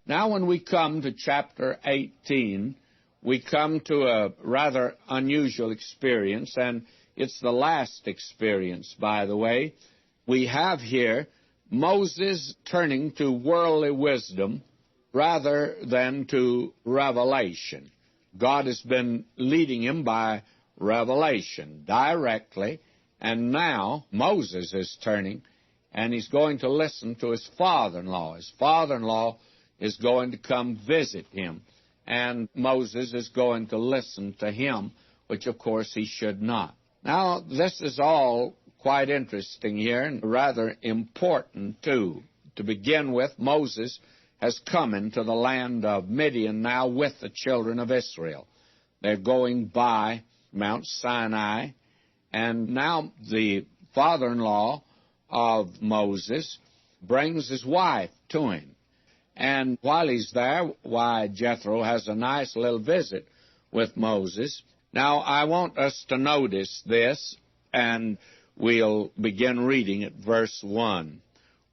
Now when we come to chapter 18, we come to a rather unusual experience, and it's the last experience, by the way. We have here Moses turning to worldly wisdom rather than to revelation. God has been leading him by revelation directly, and now Moses is turning, and he's going to listen to his father-in-law. His father-in-law is going to come visit him, and Moses is going to listen to him, which of course he should not. Now, this is all quite interesting here and rather important too. To begin with, Moses has come into the land of Midian now with the children of Israel. They're going by Mount Sinai, and now the father-in-law of Moses brings his wife to him. And while he's there, Jethro has a nice little visit with Moses. Now, I want us to notice this, and we'll begin reading at verse 1.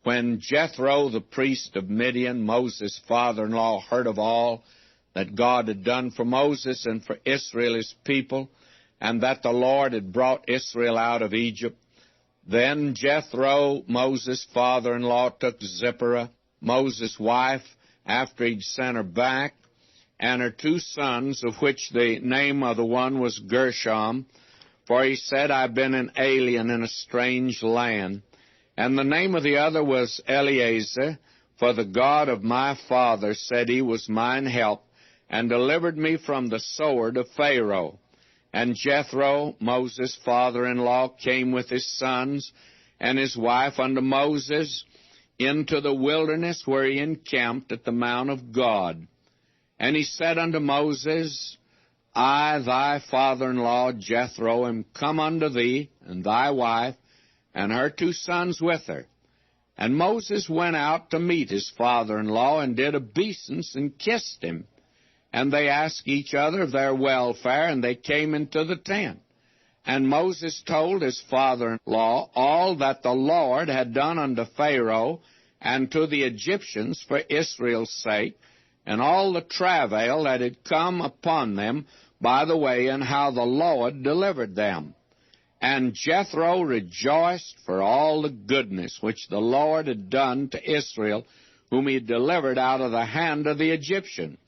When Jethro, the priest of Midian, Moses' father-in-law, heard of all that God had done for Moses and for Israel, his people, and that the Lord had brought Israel out of Egypt, then Jethro, Moses' father-in-law, took Zipporah, Moses' wife, after he'd sent her back, and her 2 sons, of which the name of the one was Gershom, for he said, I've been an alien in a strange land. And the name of the other was Eleazar, for the God of my father said he was mine help, and delivered me from the sword of Pharaoh. And Jethro, Moses' father-in-law, came with his sons and his wife unto Moses into the wilderness, where he encamped at the mount of God. And he said unto Moses, I, thy father-in-law Jethro, am come unto thee, and thy wife, and her 2 sons with her. And Moses went out to meet his father-in-law, and did obeisance, and kissed him. And they asked each other of their welfare, and they came into the tent. And Moses told his father-in-law all that the Lord had done unto Pharaoh and to the Egyptians for Israel's sake, and all the travail that had come upon them by the way, and how the Lord delivered them. And Jethro rejoiced for all the goodness which the Lord had done to Israel, whom he had delivered out of the hand of the Egyptians.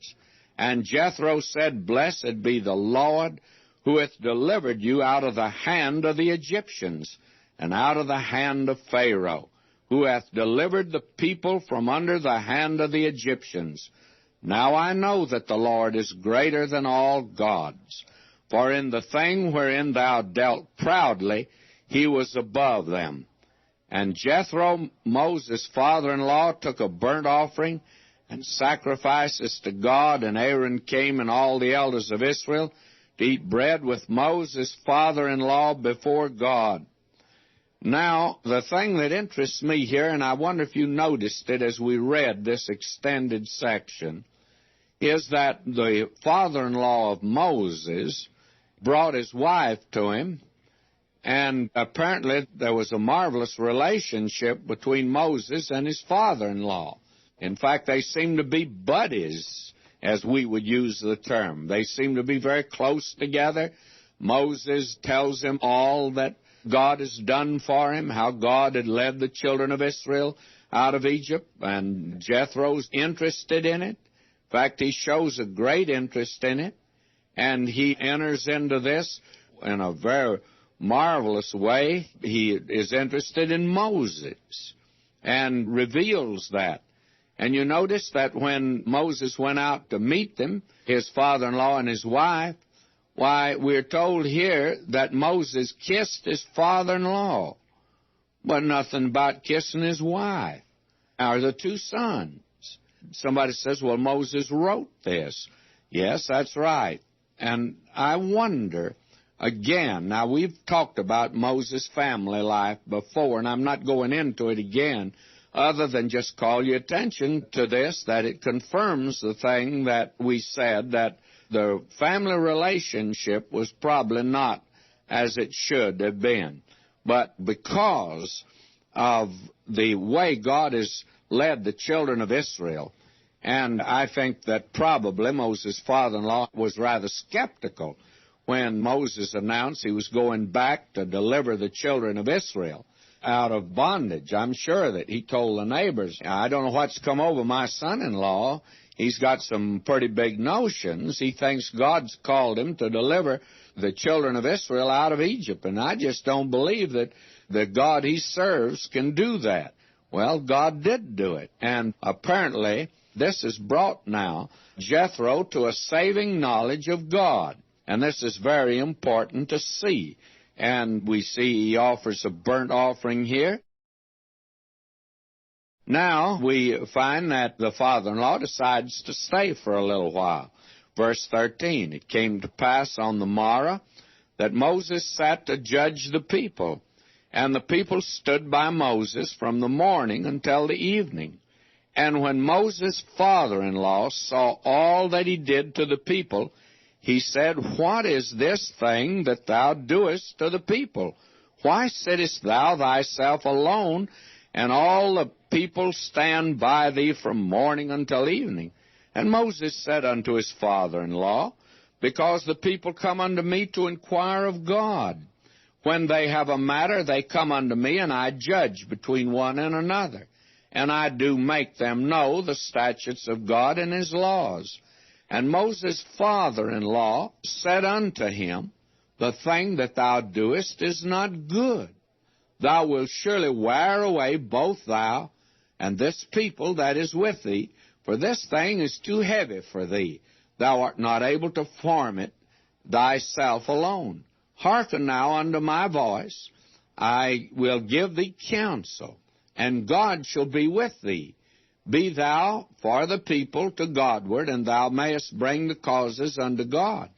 And Jethro said, Blessed be the Lord, who hath delivered you out of the hand of the Egyptians, and out of the hand of Pharaoh, who hath delivered the people from under the hand of the Egyptians. Now I know that the Lord is greater than all gods, for in the thing wherein thou dealt proudly, he was above them. And Jethro, Moses' father-in-law, took a burnt offering and sacrifices to God, and Aaron came and all the elders of Israel to eat bread with Moses' father-in-law before God. Now, the thing that interests me here, and I wonder if you noticed it as we read this extended section, is that the father-in-law of Moses brought his wife to him, and apparently there was a marvelous relationship between Moses and his father-in-law. In fact, they seem to be buddies, as we would use the term. They seem to be very close together. Moses tells him all that God has done for him, how God had led the children of Israel out of Egypt, and Jethro's interested in it. In fact, he shows a great interest in it, and he enters into this in a very marvelous way. He is interested in Moses and reveals that. And you notice that when Moses went out to meet them, his father-in-law and his wife, why, we're told here that Moses kissed his father-in-law, but nothing about kissing his wife or the 2 sons. Somebody says, well, Moses wrote this. Yes, that's right. And I wonder, again, now we've talked about Moses' family life before, and I'm not going into it again, other than just call your attention to this, that it confirms the thing that we said, that the family relationship was probably not as it should have been. But because of the way God has led the children of Israel, And I think that probably Moses' father-in-law was rather skeptical when Moses announced he was going back to deliver the children of Israel out of bondage. I'm sure that he told the neighbors, I don't know what's come over my son-in-law. He's got some pretty big notions. He thinks God's called him to deliver the children of Israel out of Egypt, and I just don't believe that the God he serves can do that. Well, God did do it, and apparently this has brought now Jethro to a saving knowledge of God, and this is very important to see. And we see he offers a burnt offering here. Now we find that the father-in-law decides to stay for a little while. Verse 13, it came to pass on the morrow that Moses sat to judge the people, and the people stood by Moses from the morning until the evening. And when Moses' father-in-law saw all that he did to the people, he said, What is this thing that thou doest to the people? Why sittest thou thyself alone, and all the people stand by thee from morning until evening? And Moses said unto his father-in-law, Because the people come unto me to inquire of God. When they have a matter, they come unto me, and I judge between one and another. And I do make them know the statutes of God and his laws. And Moses' father-in-law said unto him, The thing that thou doest is not good. Thou wilt surely wear away both thou and this people that is with thee, for this thing is too heavy for thee. Thou art not able to form it thyself alone. Hearken now unto my voice. I will give thee counsel, and God shall be with thee. Be thou for the people to Godward, and thou mayest bring the causes unto God.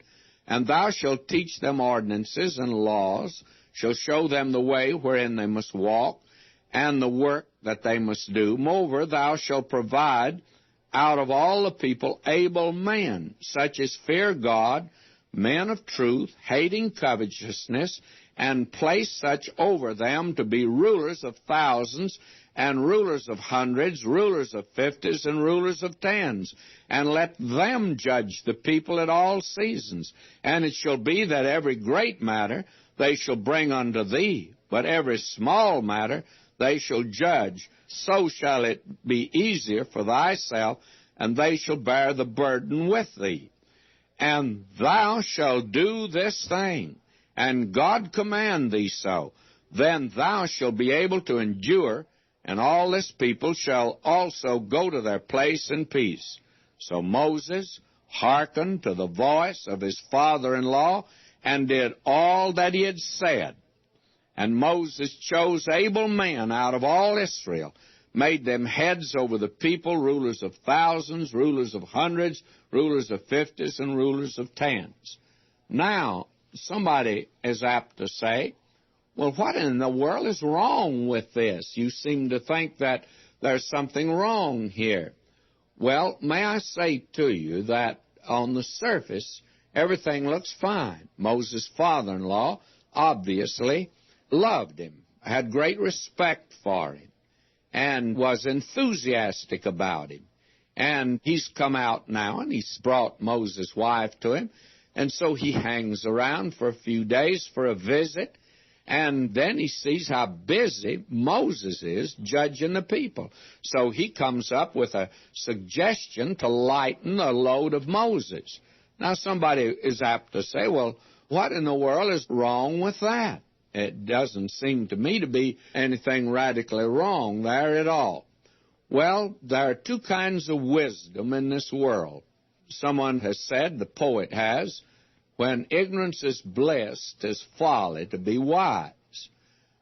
And thou shalt teach them ordinances and laws, shall show them the way wherein they must walk, and the work that they must do. Moreover, thou shalt provide out of all the people able men, such as fear God, men of truth, hating covetousness, and place such over them to be rulers of thousands, and rulers of hundreds, rulers of fifties, and rulers of tens. And let them judge the people at all seasons. And it shall be that every great matter they shall bring unto thee, but every small matter they shall judge. So shall it be easier for thyself, and they shall bear the burden with thee. And thou shalt do this thing, and God command thee so. Then thou shalt be able to endure, and all this people shall also go to their place in peace. So Moses hearkened to the voice of his father-in-law, and did all that he had said. And Moses chose able men out of all Israel, made them heads over the people, rulers of thousands, rulers of hundreds, rulers of fifties, and rulers of tens. Now, somebody is apt to say, well, what in the world is wrong with this? You seem to think that there's something wrong here. Well, may I say to you that on the surface, everything looks fine. Moses' father-in-law obviously loved him, had great respect for him, and was enthusiastic about him. And he's come out now, and he's brought Moses' wife to him, and so he hangs around for a few days for a visit. And then he sees how busy Moses is judging the people. So he comes up with a suggestion to lighten the load of Moses. Now somebody is apt to say, well, what in the world is wrong with that? It doesn't seem to me to be anything radically wrong there at all. Well, there are two kinds of wisdom in this world. Someone has said, the poet has, when ignorance is bliss, 'tis folly to be wise.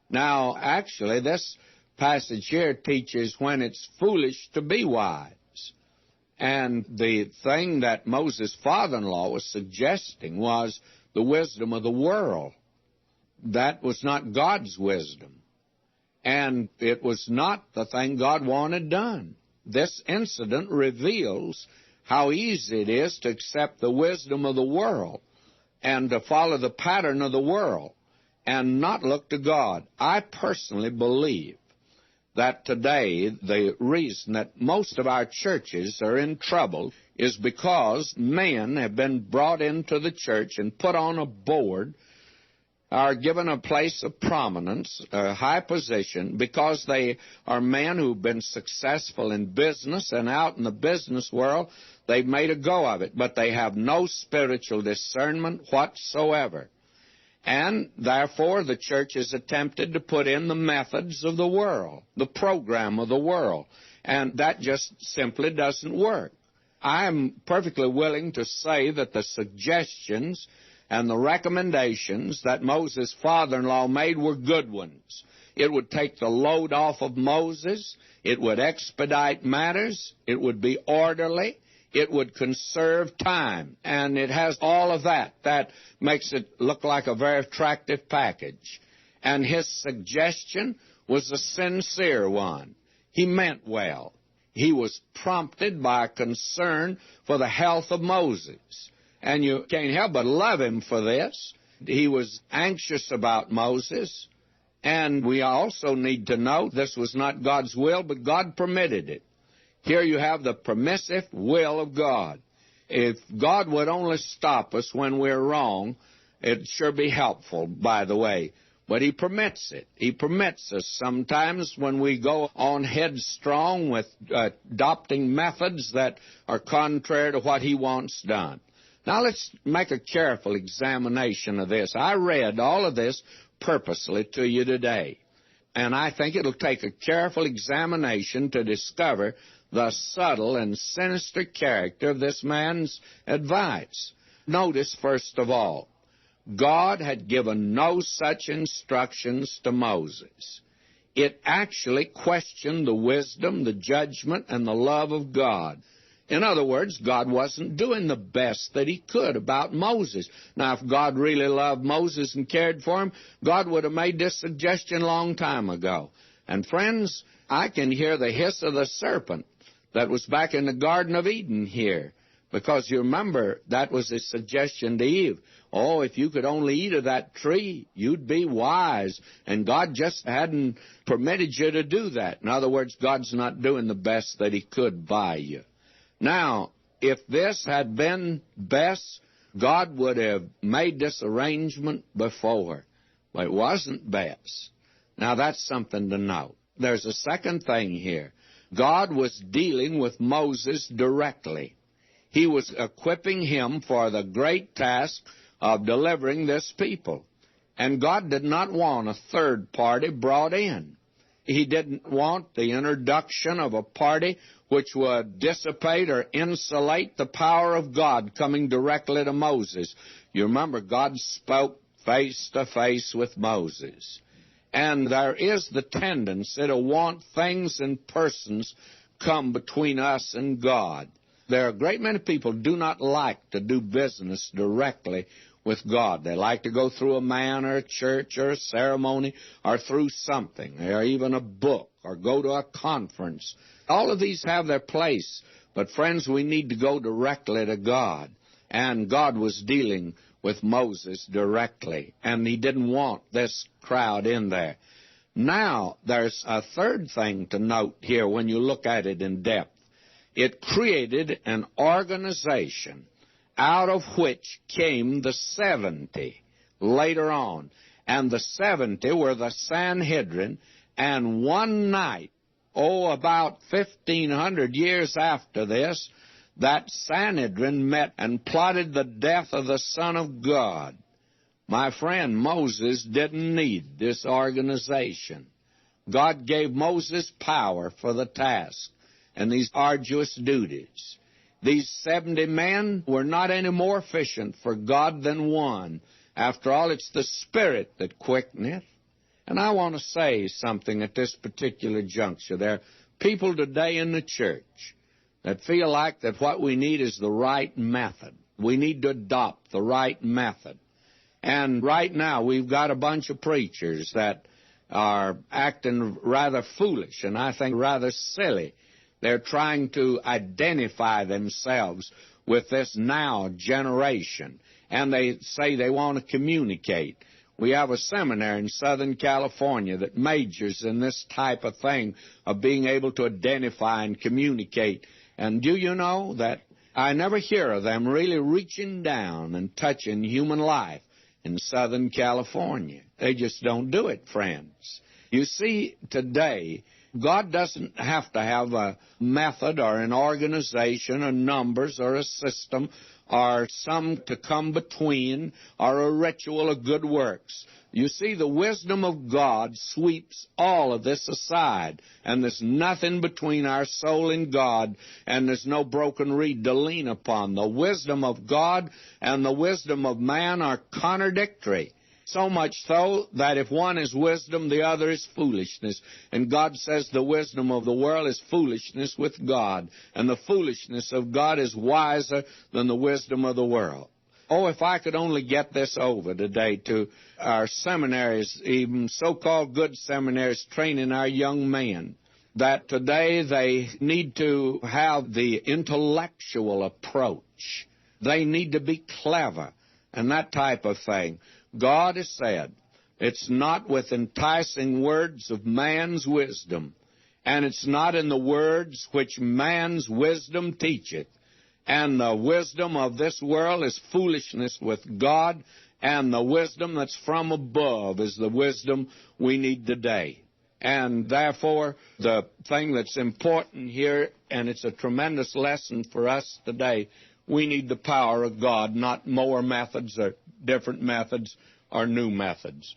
Now, actually, this passage here teaches when it's foolish to be wise. And the thing that Moses' father-in-law was suggesting was the wisdom of the world. That was not God's wisdom. And it was not the thing God wanted done. This incident reveals how easy it is to accept the wisdom of the world and to follow the pattern of the world and not look to God. I personally believe that today the reason that most of our churches are in trouble is because men have been brought into the church and put on a board, are given a place of prominence, a high position, because they are men who've been successful in business, and out in the business world they've made a go of it, but they have no spiritual discernment whatsoever. And therefore the church has attempted to put in the methods of the world, the program of the world, and that just simply doesn't work. I am perfectly willing to say that the suggestions and the recommendations that Moses' father-in-law made were good ones. It would take the load off of Moses. It would expedite matters. It would be orderly. It would conserve time. And it has all of that. That makes it look like a very attractive package. And his suggestion was a sincere one. He meant well. He was prompted by a concern for the health of Moses. And you can't help but love him for this. He was anxious about Moses. And we also need to know this was not God's will, but God permitted it. Here you have the permissive will of God. If God would only stop us when we're wrong, it'd sure be helpful, by the way. But He permits it. He permits us sometimes when we go on headstrong with adopting methods that are contrary to what He wants done. Now let's make a careful examination of this. I read all of this purposely to you today. And I think it'll take a careful examination to discover the subtle and sinister character of this man's advice. Notice, first of all, God had given no such instructions to Moses. It actually questioned the wisdom, the judgment, and the love of God. In other words, God wasn't doing the best that He could about Moses. Now, if God really loved Moses and cared for him, God would have made this suggestion a long time ago. And friends, I can hear the hiss of the serpent that was back in the Garden of Eden here. Because you remember, that was his suggestion to Eve. Oh, if you could only eat of that tree, you'd be wise. And God just hadn't permitted you to do that. In other words, God's not doing the best that He could by you. Now, if this had been best, God would have made this arrangement before. But it wasn't best. Now, that's something to note. There's a second thing here. God was dealing with Moses directly. He was equipping him for the great task of delivering this people. And God did not want a third party brought in. He didn't want the introduction of a party which would dissipate or insulate the power of God coming directly to Moses. You remember, God spoke face to face with Moses. And there is the tendency to want things and persons come between us and God. There are a great many people who do not like to do business directly with God. They like to go through a man or a church or a ceremony or through something, or even a book, or go to a conference. All of these have their place. But friends, we need to go directly to God. And God was dealing with Moses directly. And He didn't want this crowd in there. Now, there's a third thing to note here when you look at it in depth. It created an organization out of which came the 70 later on. And the 70 were the Sanhedrin, and one night, about 1,500 years after this, that Sanhedrin met and plotted the death of the Son of God. My friend, Moses didn't need this organization. God gave Moses power for the task and these arduous duties. These 70 men were not any more efficient for God than one. After all, it's the Spirit that quickeneth. And I want to say something at this particular juncture. There are people today in the church that feel like that what we need is the right method. We need to adopt the right method. And right now we've got a bunch of preachers that are acting rather foolish and I think rather silly. They're trying to identify themselves with this now generation. And they say they want to communicate. We have a seminary in Southern California that majors in this type of thing of being able to identify and communicate. And do you know that I never hear of them really reaching down and touching human life in Southern California? They just don't do it, friends. You see, today, God doesn't have to have a method or an organization or numbers or a system or some to come between or a ritual of good works. You see, the wisdom of God sweeps all of this aside, and there's nothing between our soul and God, and there's no broken reed to lean upon. The wisdom of God and the wisdom of man are contradictory. So much so that if one is wisdom, the other is foolishness. And God says the wisdom of the world is foolishness with God, and the foolishness of God is wiser than the wisdom of the world. Oh, if I could only get this over today to our seminaries, even so-called good seminaries, training our young men, that today they need to have the intellectual approach. They need to be clever and that type of thing. God has said, it's not with enticing words of man's wisdom, and it's not in the words which man's wisdom teacheth. And the wisdom of this world is foolishness with God, and the wisdom that's from above is the wisdom we need today. And therefore, the thing that's important here, and it's a tremendous lesson for us today, we need the power of God, not more methods or different methods or new methods.